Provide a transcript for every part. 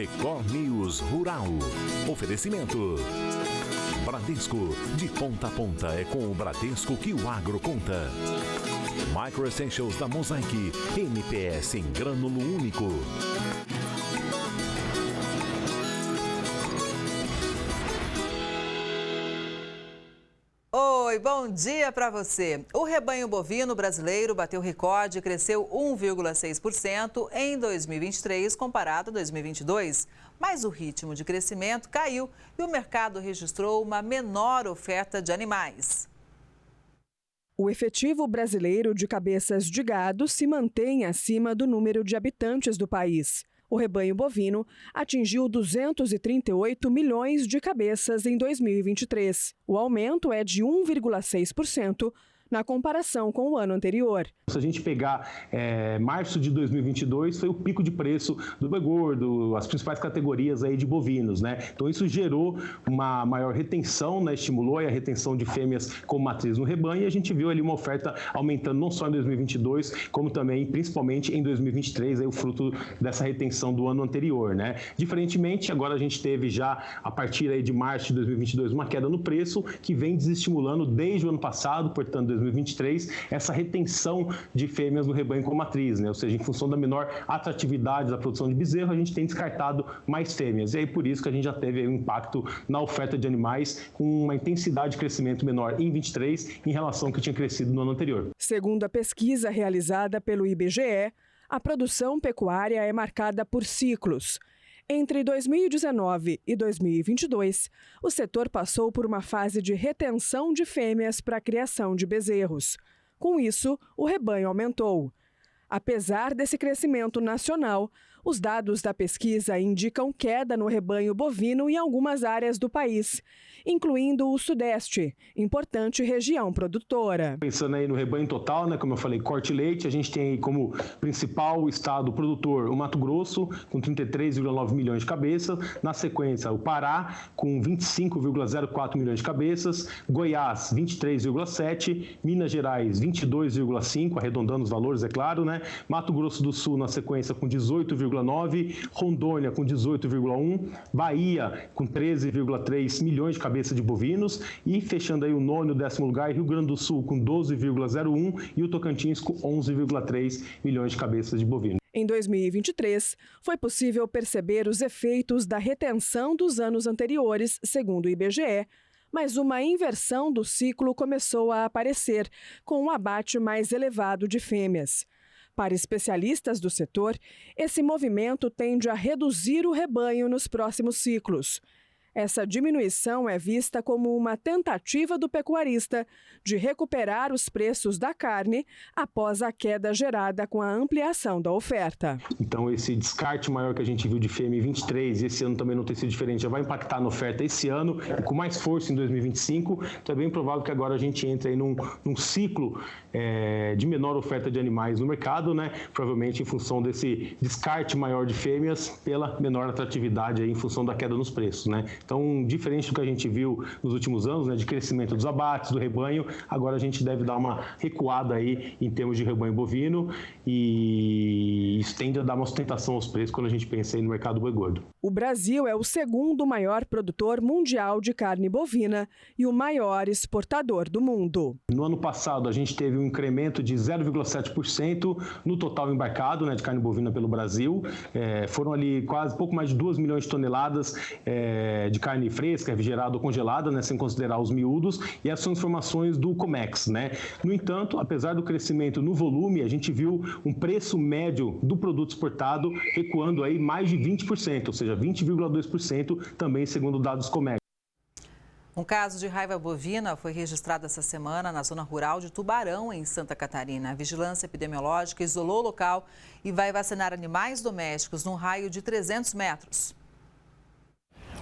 Record News Rural. Oferecimento. Bradesco, de ponta a ponta é com o Bradesco que o agro conta. Micro Essentials da Mosaic, MPS em grânulo único. Oi, bom dia para você. O rebanho bovino brasileiro bateu recorde e cresceu 1,6% em 2023 comparado a 2022. Mas o ritmo de crescimento caiu e o mercado registrou uma menor oferta de animais. O efetivo brasileiro de cabeças de gado se mantém acima do número de habitantes do país. O rebanho bovino atingiu 238 milhões de cabeças em 2023. O aumento é de 1,6% na comparação com o ano anterior. Se a gente pegar março de 2022, foi o pico de preço do boi gordo, as principais categorias aí de bovinos, né? Então isso gerou uma maior retenção, né? Estimulou a retenção de fêmeas com matriz no rebanho e a gente viu ali uma oferta aumentando não só em 2022, como também, principalmente em 2023, aí o fruto dessa retenção do ano anterior, né? Diferentemente, agora a gente teve já, a partir aí de março de 2022, uma queda no preço que vem desestimulando desde o ano passado, portanto, 2023, essa retenção de fêmeas no rebanho com matriz, né? Ou seja, em função da menor atratividade da produção de bezerro, a gente tem descartado mais fêmeas. E aí por isso que a gente já teve um impacto na oferta de animais com uma intensidade de crescimento menor em 23 em relação ao que tinha crescido no ano anterior. Segundo a pesquisa realizada pelo IBGE, a produção pecuária é marcada por ciclos. Entre 2019 e 2022, o setor passou por uma fase de retenção de fêmeas para a criação de bezerros. Com isso, o rebanho aumentou. Apesar desse crescimento nacional, os dados da pesquisa indicam queda no rebanho bovino em algumas áreas do país, incluindo o Sudeste, importante região produtora. Pensando aí no rebanho total, né, como eu falei, corte e leite, a gente tem aí como principal estado produtor o Mato Grosso, com 33,9 milhões de cabeças. Na sequência, o Pará, com 25,04 milhões de cabeças. Goiás, 23,7. Minas Gerais, 22,5, arredondando os valores, é claro, né? Mato Grosso do Sul, na sequência, com 18,9. Rondônia, com 18,1. Bahia, com 13,3 milhões de cabeças de bovinos. E fechando aí o nono e o 10º lugar, Rio Grande do Sul, com 12,01. E o Tocantins, com 11,3 milhões de cabeças de bovinos. Em 2023, foi possível perceber os efeitos da retenção dos anos anteriores, segundo o IBGE, mas uma inversão do ciclo começou a aparecer, com um abate mais elevado de fêmeas. Para especialistas do setor, esse movimento tende a reduzir o rebanho nos próximos ciclos. Essa diminuição é vista como uma tentativa do pecuarista de recuperar os preços da carne após a queda gerada com a ampliação da oferta. Então, esse descarte maior que a gente viu de fêmea em 23 e esse ano também não ter sido diferente, já vai impactar na oferta esse ano e com mais força em 2025. Então, é bem provável que agora a gente entre aí num ciclo de menor oferta de animais no mercado, né? Provavelmente em função desse descarte maior de fêmeas pela menor atratividade aí em função da queda nos preços, né? Então, diferente do que a gente viu nos últimos anos, né, de crescimento dos abates, do rebanho, agora a gente deve dar uma recuada aí em termos de rebanho bovino e isso tende a dar uma sustentação aos preços quando a gente pensa aí no mercado do boi gordo. O Brasil é o segundo maior produtor mundial de carne bovina e o maior exportador do mundo. No ano passado, a gente teve um incremento de 0,7% no total embarcado, né, de carne bovina pelo Brasil. Foram ali quase pouco mais de 2 milhões de toneladas de carne fresca, refrigerada ou congelada, né, sem considerar os miúdos, e as transformações do Comex, né? No entanto, apesar do crescimento no volume, a gente viu um preço médio do produto exportado recuando aí mais de 20%, ou seja, 20,2% também segundo dados Comex. Um caso de raiva bovina foi registrado essa semana na zona rural de Tubarão, em Santa Catarina. A vigilância epidemiológica isolou o local e vai vacinar animais domésticos num raio de 300 metros.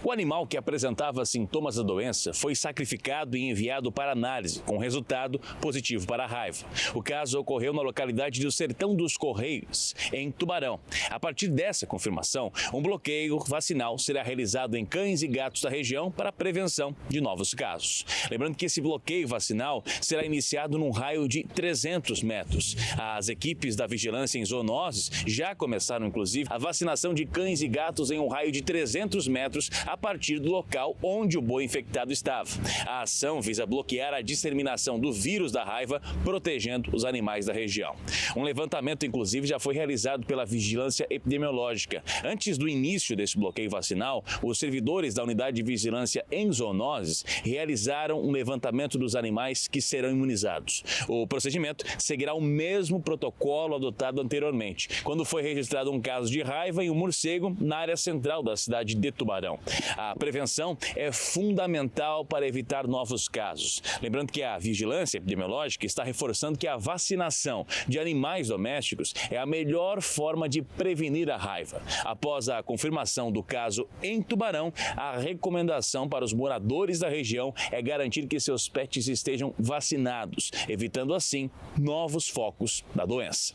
O animal que apresentava sintomas da doença foi sacrificado e enviado para análise, com resultado positivo para a raiva. O caso ocorreu na localidade do Sertão dos Correios, em Tubarão. A partir dessa confirmação, um bloqueio vacinal será realizado em cães e gatos da região para a prevenção de novos casos. Lembrando que esse bloqueio vacinal será iniciado num raio de 300 metros. As equipes da vigilância em zoonoses já começaram, inclusive, a vacinação de cães e gatos em um raio de 300 metros a partir do local onde o boi infectado estava. A ação visa bloquear a disseminação do vírus da raiva, protegendo os animais da região. Um levantamento, inclusive, já foi realizado pela Vigilância Epidemiológica. Antes do início desse bloqueio vacinal, os servidores da Unidade de Vigilância em Zoonoses realizaram um levantamento dos animais que serão imunizados. O procedimento seguirá o mesmo protocolo adotado anteriormente, quando foi registrado um caso de raiva em um morcego na área central da cidade de Tubarão. A prevenção é fundamental para evitar novos casos. Lembrando que a Vigilância Epidemiológica está reforçando que a vacinação de animais domésticos é a melhor forma de prevenir a raiva. Após a confirmação do caso em Tubarão, a recomendação para os moradores da região é garantir que seus pets estejam vacinados, evitando assim novos focos da doença.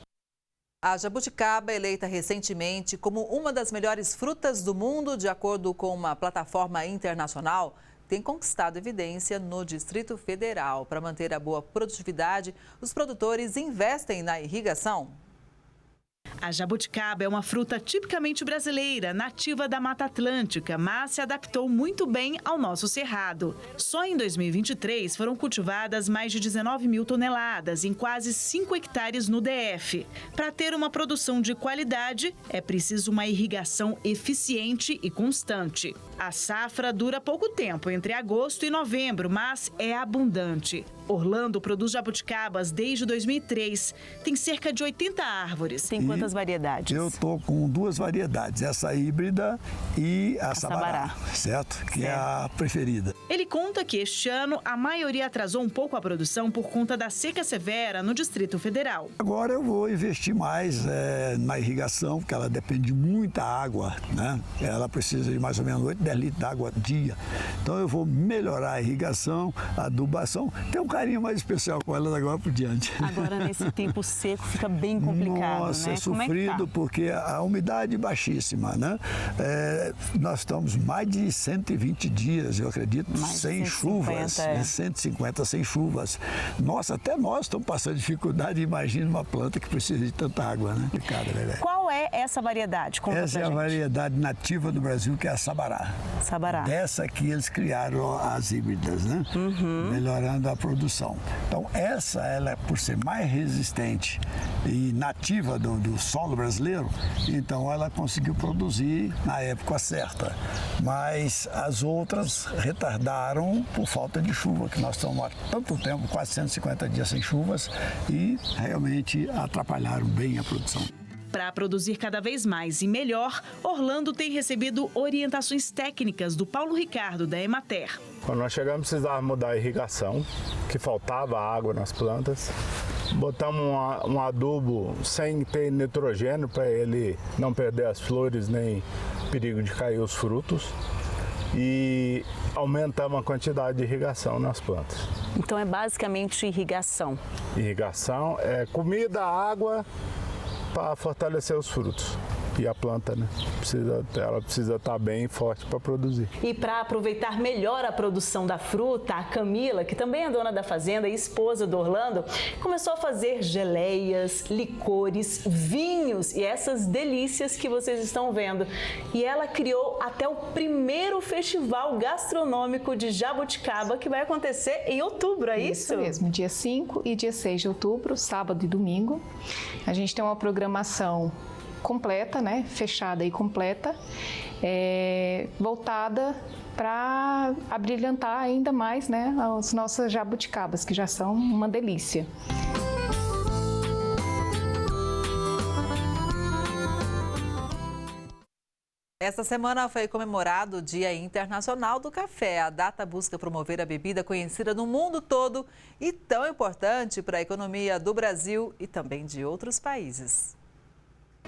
A jabuticaba, eleita recentemente como uma das melhores frutas do mundo, de acordo com uma plataforma internacional, tem conquistado evidência no Distrito Federal. Para manter a boa produtividade, os produtores investem na irrigação. A jabuticaba é uma fruta tipicamente brasileira, nativa da Mata Atlântica, mas se adaptou muito bem ao nosso cerrado. Só em 2023 foram cultivadas mais de 19 mil toneladas em quase 5 hectares no DF. Para ter uma produção de qualidade, é preciso uma irrigação eficiente e constante. A safra dura pouco tempo, entre agosto e novembro, mas é abundante. Orlando produz jabuticabas desde 2003. Tem cerca de 80 árvores. Tem quantas variedades? Eu estou com 2 variedades, essa híbrida e a sabará, certo? Que é a preferida. Ele conta que este ano a maioria atrasou um pouco a produção por conta da seca severa no Distrito Federal. Agora eu vou investir mais na irrigação, porque ela depende de muita água, né? Ela precisa de mais ou menos 8, 10 litros de água dia. Então eu vou melhorar a irrigação, a adubação. Tem um carinho mais especial com elas agora por diante. Agora nesse tempo seco fica bem complicado, Nossa, né? é sofrido porque a umidade é baixíssima, né? Nós estamos mais de 120 dias, eu acredito, sem chuvas, 150 sem chuvas. Nossa, até nós estamos passando dificuldade. Imagina uma planta que precisa de tanta água, né? Qual é essa variedade? Essa é a variedade nativa do Brasil, que é a sabará. Sabará. Dessa aqui eles criaram as híbridas, né? Melhorando a produção. Então ela por ser mais resistente e nativa do solo brasileiro, então ela conseguiu produzir na época certa. Mas as outras retardaram por falta de chuva, que nós estamos há tanto tempo, quase 150 dias sem chuvas, e realmente atrapalharam bem a produção. Para produzir cada vez mais e melhor, Orlando tem recebido orientações técnicas do Paulo Ricardo, da Emater. Quando nós chegamos, precisávamos mudar a irrigação, que faltava água nas plantas. Botamos um adubo sem ter nitrogênio, para ele não perder as flores, nem perigo de cair os frutos. E aumentamos a quantidade de irrigação nas plantas. Então é basicamente irrigação? Irrigação é comida, água, para fortalecer os frutos. E a planta, né? Ela precisa estar bem forte para produzir. E para aproveitar melhor a produção da fruta, a Camila, que também é dona da fazenda e esposa do Orlando, começou a fazer geleias, licores, vinhos e essas delícias que vocês estão vendo. E ela criou até o primeiro festival gastronômico de jabuticaba, que vai acontecer em outubro, é isso? Isso mesmo, dia 5 e dia 6 de outubro, sábado e domingo. A gente tem uma programação completa, né, fechada e completa, voltada para abrilhantar ainda mais, né, as nossas jabuticabas, que já são uma delícia. Esta semana foi comemorado o Dia Internacional do Café. A data busca promover a bebida conhecida no mundo todo e tão importante para a economia do Brasil e também de outros países.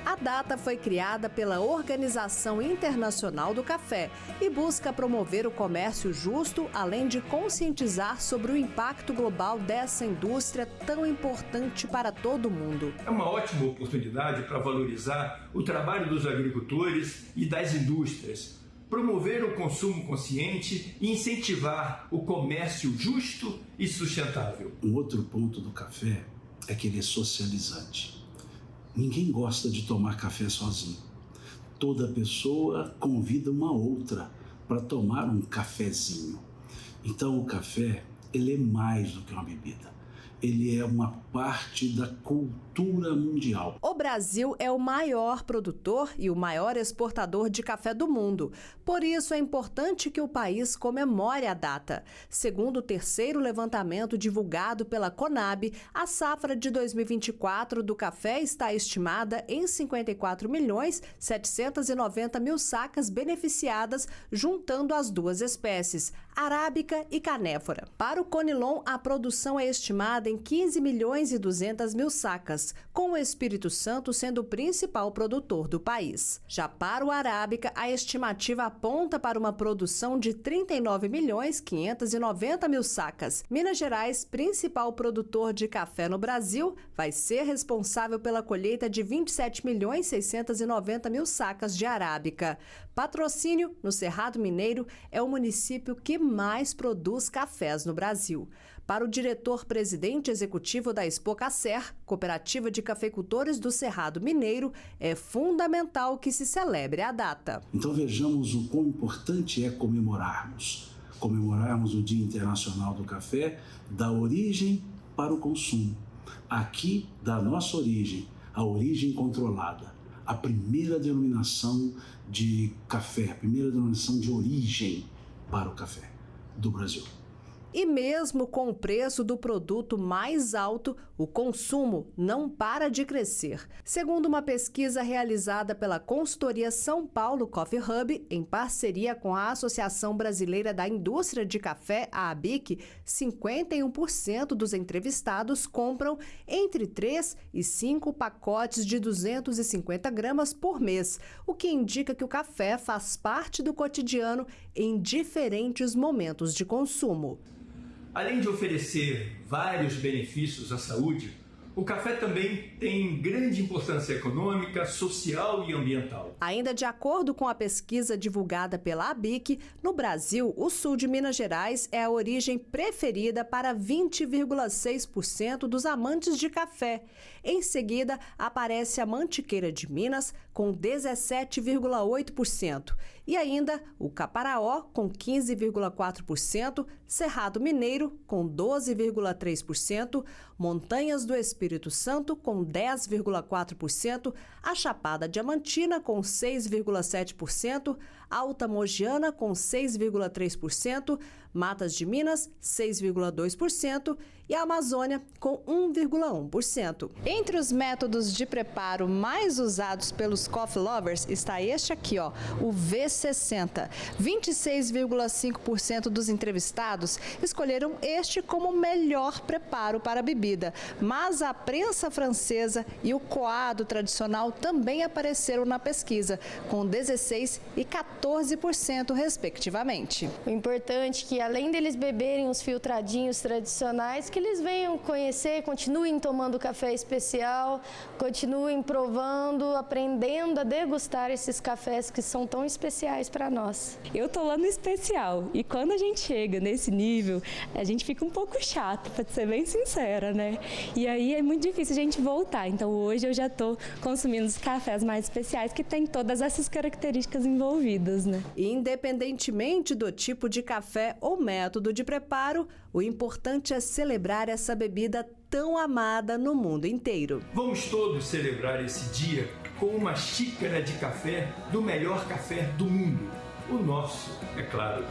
A data foi criada pela Organização Internacional do Café e busca promover o comércio justo, além de conscientizar sobre o impacto global dessa indústria tão importante para todo mundo. É uma ótima oportunidade para valorizar o trabalho dos agricultores e das indústrias, promover o consumo consciente e incentivar o comércio justo e sustentável. Um outro ponto do café é que ele é socializante. Ninguém gosta de tomar café sozinho. Toda pessoa convida uma outra para tomar um cafezinho. Então o café, ele é mais do que uma bebida. Ele é uma parte da cultura mundial. O Brasil é o maior produtor e o maior exportador de café do mundo. Por isso, é importante que o país comemore a data. Segundo o terceiro levantamento divulgado pela Conab, a safra de 2024 do café está estimada em 54.790.000 sacas beneficiadas, juntando as duas espécies, arábica e canéfora. Para o Conilon, a produção é estimada em 15.200.000 sacas, com o Espírito Santo sendo o principal produtor do país. Já para o arábica, a estimativa aponta para uma produção de 39.590.000 sacas. Minas Gerais, principal produtor de café no Brasil, vai ser responsável pela colheita de 27.690.000 sacas de arábica. Patrocínio, no Cerrado Mineiro, é o município que mais produz cafés no Brasil. Para o diretor-presidente executivo da Expocacer, Cooperativa de Cafeicultores do Cerrado Mineiro, é fundamental que se celebre a data. Então vejamos o quão importante é comemorarmos o Dia Internacional do Café, da origem para o consumo. Aqui, da nossa origem, a origem controlada, a primeira denominação de café, a primeira denominação de origem para o café do Brasil. E mesmo com o preço do produto mais alto, o consumo não para de crescer. Segundo uma pesquisa realizada pela consultoria São Paulo Coffee Hub, em parceria com a Associação Brasileira da Indústria de Café, a ABIC, 51% dos entrevistados compram entre 3 e 5 pacotes de 250 gramas por mês, o que indica que o café faz parte do cotidiano em diferentes momentos de consumo. Além de oferecer vários benefícios à saúde, o café também tem grande importância econômica, social e ambiental. Ainda de acordo com a pesquisa divulgada pela ABIC, no Brasil, o sul de Minas Gerais é a origem preferida para 20,6% dos amantes de café. Em seguida, aparece a Mantiqueira de Minas, com 17,8%. E ainda o Caparaó, com 15,4%, Cerrado Mineiro, com 12,3%, Montanhas do Espírito Santo, com 10,4%, a Chapada Diamantina, com 6,7%, Alta Mogiana, com 6,3%, Matas de Minas, 6,2% e a Amazônia, com 1,1%. Entre os métodos de preparo mais usados pelos coffee lovers está este aqui, o V60. 26,5% dos entrevistados escolheram este como o melhor preparo para a bebida, mas a prensa francesa e o coado tradicional também apareceram na pesquisa, com 16% e 14%, respectivamente. O importante é que, além deles beberem os filtradinhos tradicionais, que eles venham conhecer, continuem tomando café especial, continuem provando, aprendendo a degustar esses cafés que são tão especiais para nós. Eu tô lá no especial e quando a gente chega nesse nível, a gente fica um pouco chato, para ser bem sincera, né? E aí é muito difícil a gente voltar. Então hoje eu já tô consumindo os cafés mais especiais que tem todas essas características envolvidas, né? Independentemente do tipo de café ou método de preparo, o importante é celebrar essa bebida tão amada no mundo inteiro. Vamos todos celebrar esse dia com uma xícara de café do melhor café do mundo. O nosso, é claro.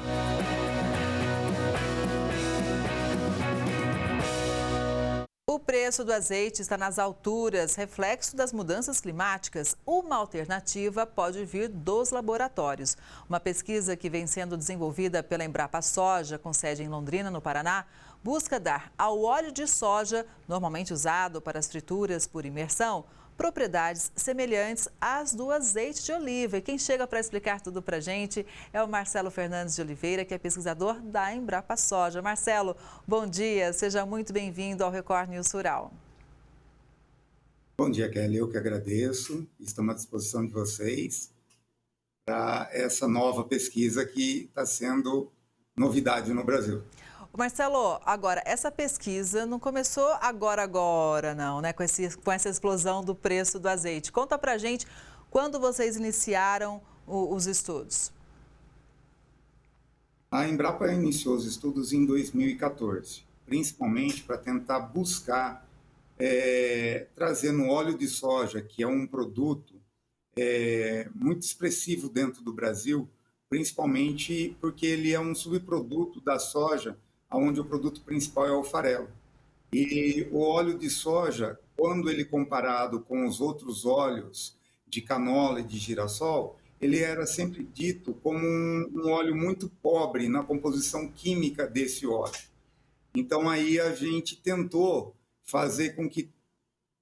O preço do azeite está nas alturas, reflexo das mudanças climáticas. Uma alternativa pode vir dos laboratórios. Uma pesquisa que vem sendo desenvolvida pela Embrapa Soja, com sede em Londrina, no Paraná, busca dar ao óleo de soja, normalmente usado para as frituras por imersão, propriedades semelhantes às do azeite de oliva. E quem chega para explicar tudo para a gente é o Marcelo Fernandes de Oliveira, que é pesquisador da Embrapa Soja. Marcelo, bom dia, seja muito bem-vindo ao Record News Rural. Bom dia, Kelly, eu que agradeço, estamos à disposição de vocês para essa nova pesquisa que está sendo novidade no Brasil. Marcelo, agora, essa pesquisa não começou agora não, né? Com essa explosão do preço do azeite. Conta pra gente quando vocês iniciaram os estudos. A Embrapa iniciou os estudos em 2014, principalmente para tentar buscar trazer no óleo de soja, que é um produto muito expressivo dentro do Brasil, principalmente porque ele é um subproduto da soja, onde o produto principal é o farelo. E o óleo de soja, quando ele comparado com os outros óleos de canola e de girassol, ele era sempre dito como um óleo muito pobre na composição química desse óleo. Então aí a gente tentou fazer com que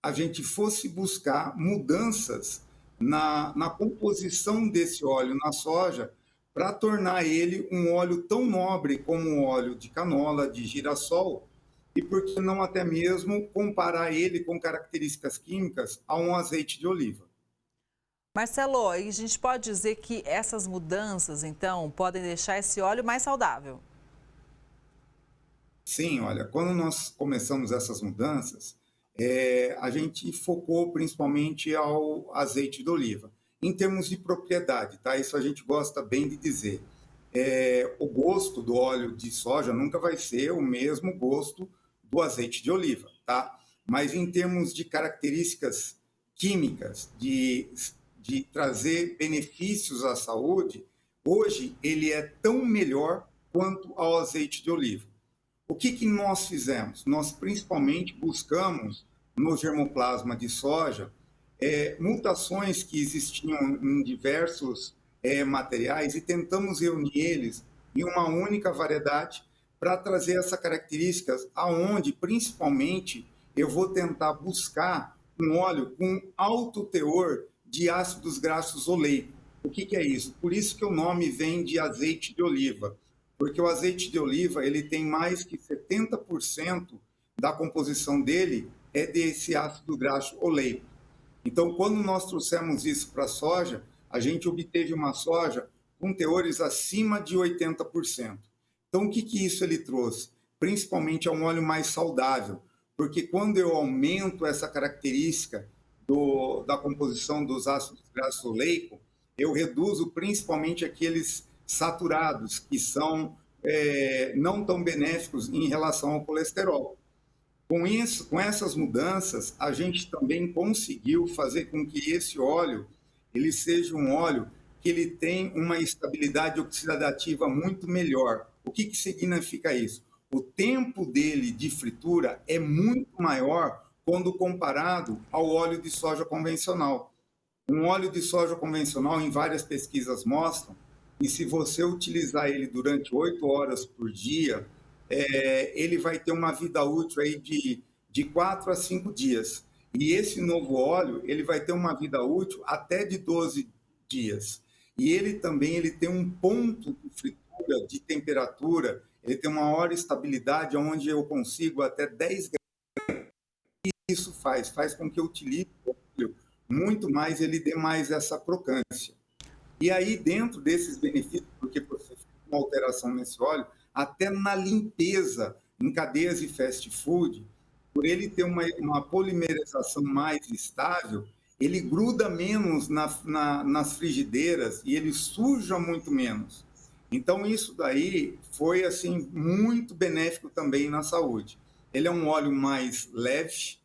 a gente fosse buscar mudanças na composição desse óleo na soja, para tornar ele um óleo tão nobre como o óleo de canola, de girassol, e por que não até mesmo comparar ele com características químicas a um azeite de oliva. Marcelo, a gente pode dizer que essas mudanças, então, podem deixar esse óleo mais saudável? Sim, olha, quando nós começamos essas mudanças, a gente focou principalmente ao azeite de oliva. Em termos de propriedade, tá? Isso a gente gosta bem de dizer. O gosto do óleo de soja nunca vai ser o mesmo gosto do azeite de oliva, tá? Mas em termos de características químicas, de trazer benefícios à saúde, hoje ele é tão melhor quanto ao azeite de oliva. O que nós fizemos? Nós principalmente buscamos no germoplasma de soja mutações que existiam em diversos materiais e tentamos reunir eles em uma única variedade para trazer essa características aonde, principalmente, eu vou tentar buscar um óleo com alto teor de ácidos graxos oleico. O que é isso? Por isso que o nome vem de azeite de oliva, porque o azeite de oliva ele tem mais que 70% da composição dele é desse ácido graxo oleico. Então, quando nós trouxemos isso para a soja, a gente obteve uma soja com teores acima de 80%. Então, o que isso ele trouxe? Principalmente é um óleo mais saudável, porque quando eu aumento essa característica da composição dos ácidos graxos oleico, eu reduzo principalmente aqueles saturados, que são não tão benéficos em relação ao colesterol. Com essas mudanças, a gente também conseguiu fazer com que esse óleo ele seja um óleo que ele tem uma estabilidade oxidativa muito melhor. O que significa isso? O tempo dele de fritura é muito maior quando comparado ao óleo de soja convencional. Um óleo de soja convencional, em várias pesquisas mostram, que se você utilizar ele durante 8 horas por dia, ele vai ter uma vida útil aí de 4 a 5 dias. E esse novo óleo, ele vai ter uma vida útil até de 12 dias. E ele também tem um ponto de fritura, de temperatura, ele tem uma maior estabilidade, onde eu consigo até 10 graus. E isso faz com que eu utilize o óleo muito mais, ele dê mais essa crocância. E aí, dentro desses benefícios, porque você fez uma alteração nesse óleo, até na limpeza, em cadeias de fast food, por ele ter uma polimerização mais estável, ele gruda menos nas frigideiras e ele suja muito menos. Então, isso daí foi assim, muito benéfico também na saúde. Ele é um óleo mais leve,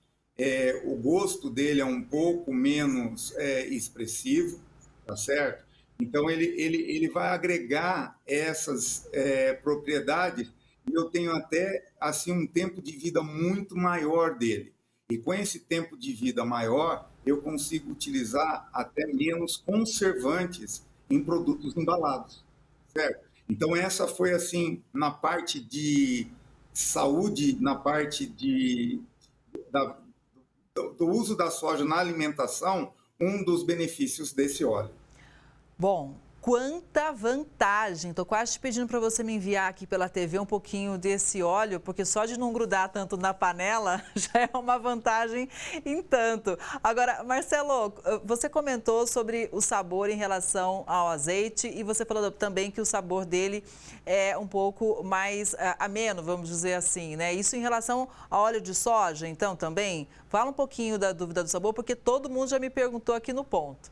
o gosto dele é um pouco menos expressivo, tá certo? Então, ele vai agregar essas propriedades e eu tenho até assim, um tempo de vida muito maior dele. E com esse tempo de vida maior, eu consigo utilizar até menos conservantes em produtos embalados, certo? Então, essa foi, assim, na parte de saúde, na parte do uso da soja na alimentação um dos benefícios desse óleo. Bom, quanta vantagem! Estou quase te pedindo para você me enviar aqui pela TV um pouquinho desse óleo, porque só de não grudar tanto na panela já é uma vantagem em tanto. Agora, Marcelo, você comentou sobre o sabor em relação ao azeite e você falou também que o sabor dele é um pouco mais ameno, vamos dizer assim, né? Isso em relação ao óleo de soja, então, também? Fala um pouquinho da dúvida do sabor, porque todo mundo já me perguntou aqui no ponto.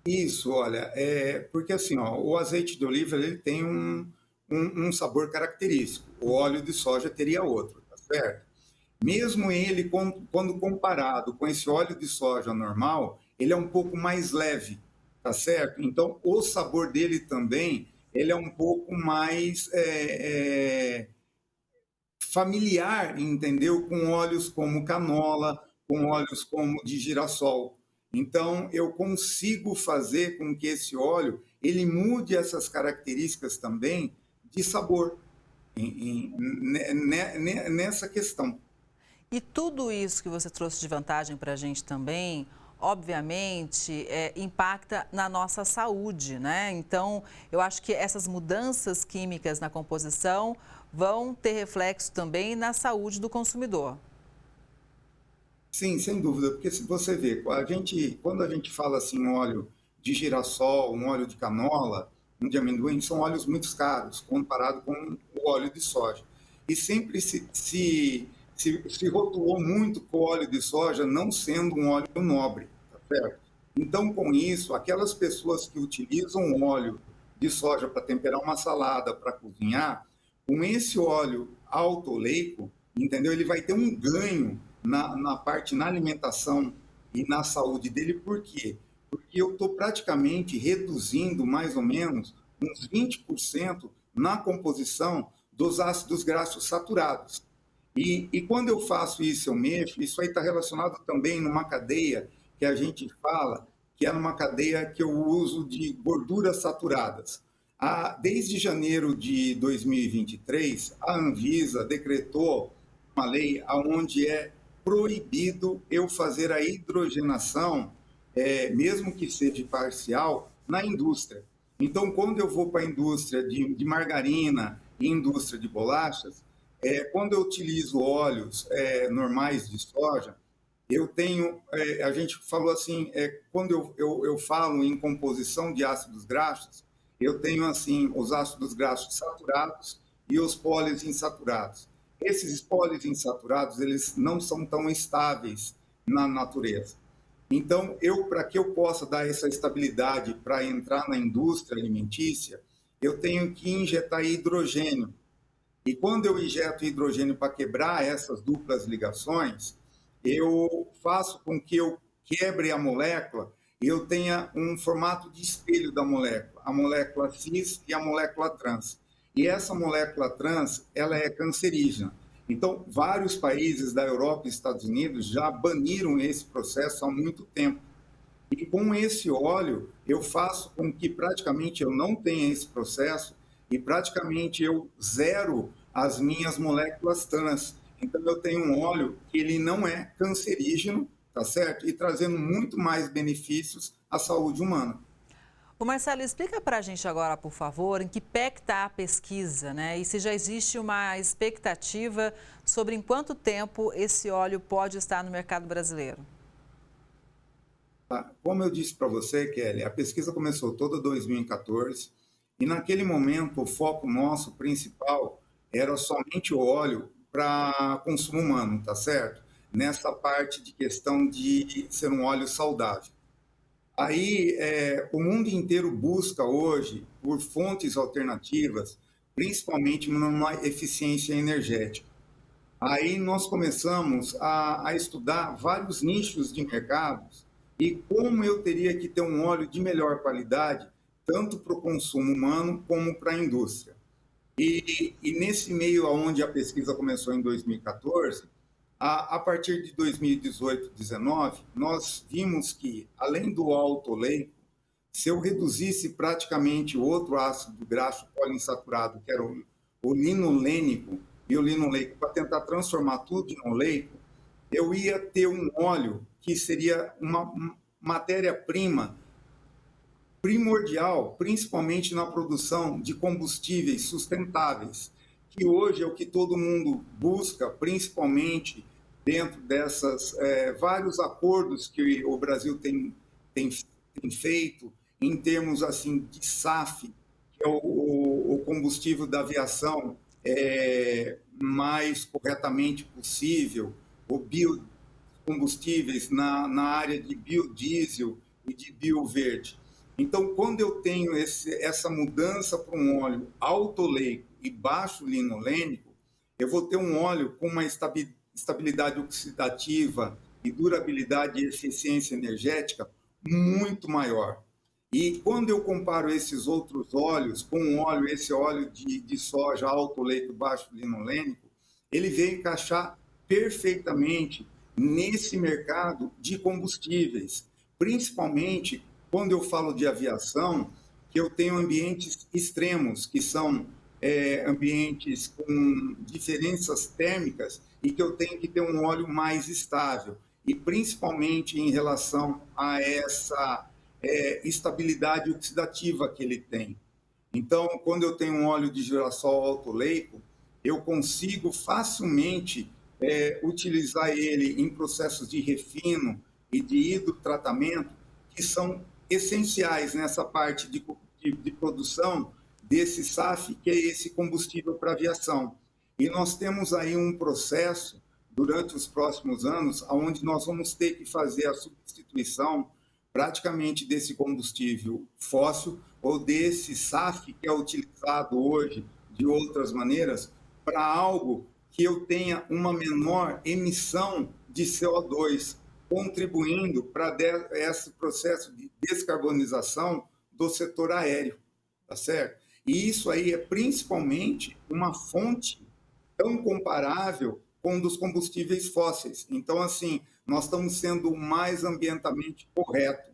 Isso, olha, porque assim, ó, o azeite de oliva ele tem um sabor característico, o óleo de soja teria outro, tá certo? Mesmo ele, quando comparado com esse óleo de soja normal, ele é um pouco mais leve, tá certo? Então, o sabor dele também, ele é um pouco mais familiar, entendeu? Com óleos como canola, com óleos como de girassol. Então, eu consigo fazer com que esse óleo ele mude essas características também de sabor nessa questão. E tudo isso que você trouxe de vantagem para a gente também, obviamente, impacta na nossa saúde, né? Então, eu acho que essas mudanças químicas na composição vão ter reflexo também na saúde do consumidor. Sim, sem dúvida, porque se você vê, quando a gente fala assim, óleo de girassol, um óleo de canola, um de amendoim, são óleos muito caros, comparado com o óleo de soja. E sempre se rotulou muito com o óleo de soja não sendo um óleo nobre, tá certo? Então, com isso, aquelas pessoas que utilizam óleo de soja para temperar uma salada, para cozinhar, com esse óleo alto-oleico, entendeu? Ele vai ter um ganho na alimentação e na saúde dele. Por quê? Porque eu estou praticamente reduzindo mais ou menos uns 20% na composição dos ácidos graxos saturados. E quando eu faço isso, eu mexo, isso aí está relacionado também numa cadeia que a gente fala, que é numa cadeia que eu uso de gorduras saturadas. Desde janeiro de 2023, a Anvisa decretou uma lei onde é proibido eu fazer a hidrogenação, mesmo que seja parcial, na indústria. Então, quando eu vou para a indústria de margarina e indústria de bolachas, quando eu utilizo óleos normais de soja, eu tenho, a gente falou assim, quando eu falo em composição de ácidos graxos, eu tenho assim os ácidos graxos saturados e os poliinsaturados. Esses poliinsaturados, eles não são tão estáveis na natureza. Então, para que eu possa dar essa estabilidade para entrar na indústria alimentícia, eu tenho que injetar hidrogênio. E quando eu injeto hidrogênio para quebrar essas duplas ligações, eu faço com que eu quebre a molécula e eu tenha um formato de espelho da molécula, a molécula cis e a molécula trans. E essa molécula trans, ela é cancerígena. Então, vários países da Europa e Estados Unidos já baniram esse processo há muito tempo. E com esse óleo, eu faço com que praticamente eu não tenha esse processo e praticamente eu zero as minhas moléculas trans. Então, eu tenho um óleo que ele não é cancerígeno, tá certo? E trazendo muito mais benefícios à saúde humana. O Marcelo, explica para a gente agora, por favor, em que pé que está a pesquisa, né? E se já existe uma expectativa sobre em quanto tempo esse óleo pode estar no mercado brasileiro. Como eu disse para você, Kelly, a pesquisa começou toda em 2014 e naquele momento o foco nosso principal era somente o óleo para consumo humano, tá certo? Nessa parte de questão de ser um óleo saudável. Aí, o mundo inteiro busca hoje por fontes alternativas, principalmente numa eficiência energética. Aí nós começamos a estudar vários nichos de mercados e como eu teria que ter um óleo de melhor qualidade, tanto para o consumo humano como para a indústria. E nesse meio onde a pesquisa começou em 2014, a partir de 2018, 2019, nós vimos que, além do alto oleico, se eu reduzisse praticamente o outro ácido graxo poliinsaturado, que era o linolênico e o linoleico, para tentar transformar tudo em oleico, eu ia ter um óleo que seria uma matéria-prima primordial, principalmente na produção de combustíveis sustentáveis, que hoje é o que todo mundo busca, principalmente dentro dessas vários acordos que o Brasil tem feito em termos assim de SAF, que é o combustível da aviação mais corretamente possível, o biocombustíveis na área de biodiesel e de bioverde. Então, quando eu tenho essa mudança para um óleo alto oleico e baixo linolênico, eu vou ter um óleo com uma estabilidade oxidativa e durabilidade e eficiência energética muito maior. E quando eu comparo esses outros óleos com esse óleo de soja alto oleico e baixo linolênico, ele vem encaixar perfeitamente nesse mercado de combustíveis, principalmente quando eu falo de aviação, que eu tenho ambientes extremos, que são ambientes com diferenças térmicas e que eu tenho que ter um óleo mais estável, e principalmente em relação a essa estabilidade oxidativa que ele tem. Então, quando eu tenho um óleo de girassol alto oleico, eu consigo facilmente utilizar ele em processos de refino e de hidrotratamento, que são essenciais nessa parte de produção desse SAF, que é esse combustível para aviação. E nós temos aí um processo, durante os próximos anos, onde nós vamos ter que fazer a substituição praticamente desse combustível fóssil ou desse SAF que é utilizado hoje de outras maneiras, para algo que eu tenha uma menor emissão de CO2, contribuindo para esse processo de descarbonização do setor aéreo, tá certo? E isso aí é principalmente uma fonte tão comparável com dos combustíveis fósseis. Então, assim, nós estamos sendo o mais ambientalmente correto.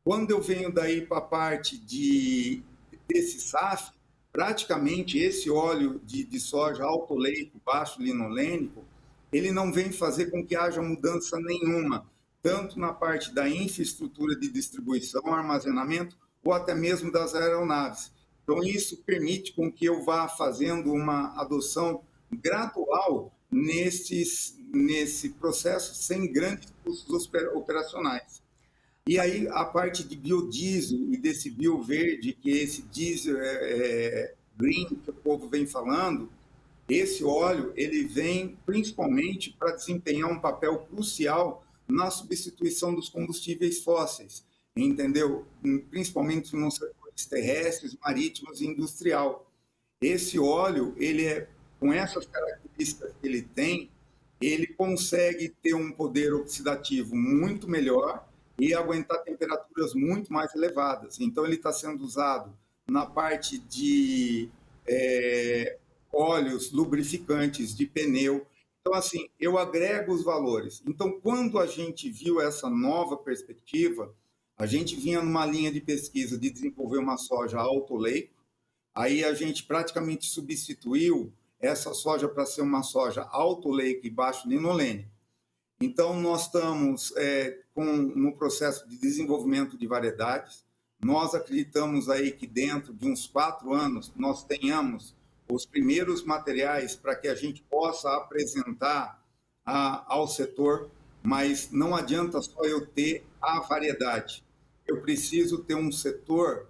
Quando eu venho daí para a parte desse SAF, praticamente esse óleo de soja alto oleico, baixo linolênico, ele não vem fazer com que haja mudança nenhuma, tanto na parte da infraestrutura de distribuição, armazenamento, ou até mesmo das aeronaves. Então, isso permite com que eu vá fazendo uma adoção gradual nesse processo, sem grandes custos operacionais. E aí, a parte de biodiesel e desse bioverde, que é esse diesel green que o povo vem falando, esse óleo ele vem principalmente para desempenhar um papel crucial na substituição dos combustíveis fósseis, entendeu? Principalmente nos setores terrestres, marítimos e industrial. Esse óleo, ele com essas características que ele tem, ele consegue ter um poder oxidativo muito melhor e aguentar temperaturas muito mais elevadas. Então, ele está sendo usado na parte de óleos lubrificantes, de pneu. Então, assim, eu agrego os valores. Então, quando a gente viu essa nova perspectiva, a gente vinha numa linha de pesquisa de desenvolver uma soja alto oleico, aí a gente praticamente substituiu essa soja para ser uma soja alto oleico e baixo linolênico. Então, nós estamos no processo de desenvolvimento de variedades. Nós acreditamos aí que dentro de uns 4 anos nós tenhamos os primeiros materiais para que a gente possa apresentar ao setor, mas não adianta só eu ter a variedade. Eu preciso ter um setor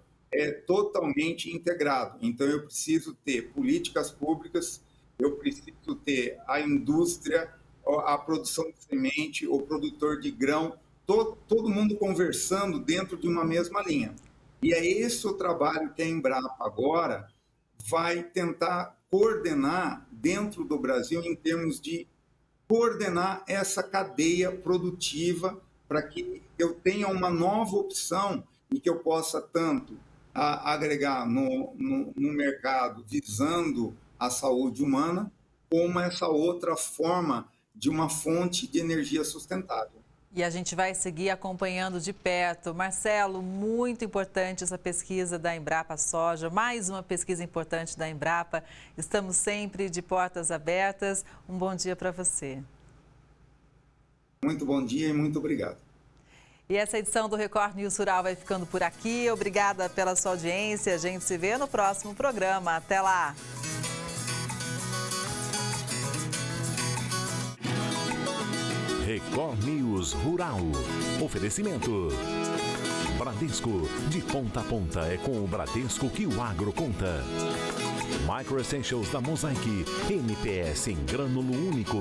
totalmente integrado. Então, eu preciso ter políticas públicas, eu preciso ter a indústria, a produção de semente, o produtor de grão, todo mundo conversando dentro de uma mesma linha. E é esse o trabalho que a Embrapa agora vai tentar coordenar dentro do Brasil, em termos de coordenar essa cadeia produtiva para que eu tenha uma nova opção e que eu possa tanto agregar no mercado visando a saúde humana, como essa outra forma de uma fonte de energia sustentável. E a gente vai seguir acompanhando de perto. Marcelo, muito importante essa pesquisa da Embrapa Soja, mais uma pesquisa importante da Embrapa. Estamos sempre de portas abertas. Um bom dia para você. Muito bom dia e muito obrigado. E essa edição do Record News Rural vai ficando por aqui. Obrigada pela sua audiência. A gente se vê no próximo programa. Até lá! Record News Rural. Oferecimento. Bradesco, de ponta a ponta é com o Bradesco que o agro conta. Micro Essentials da Mosaic, NPS em grânulo único.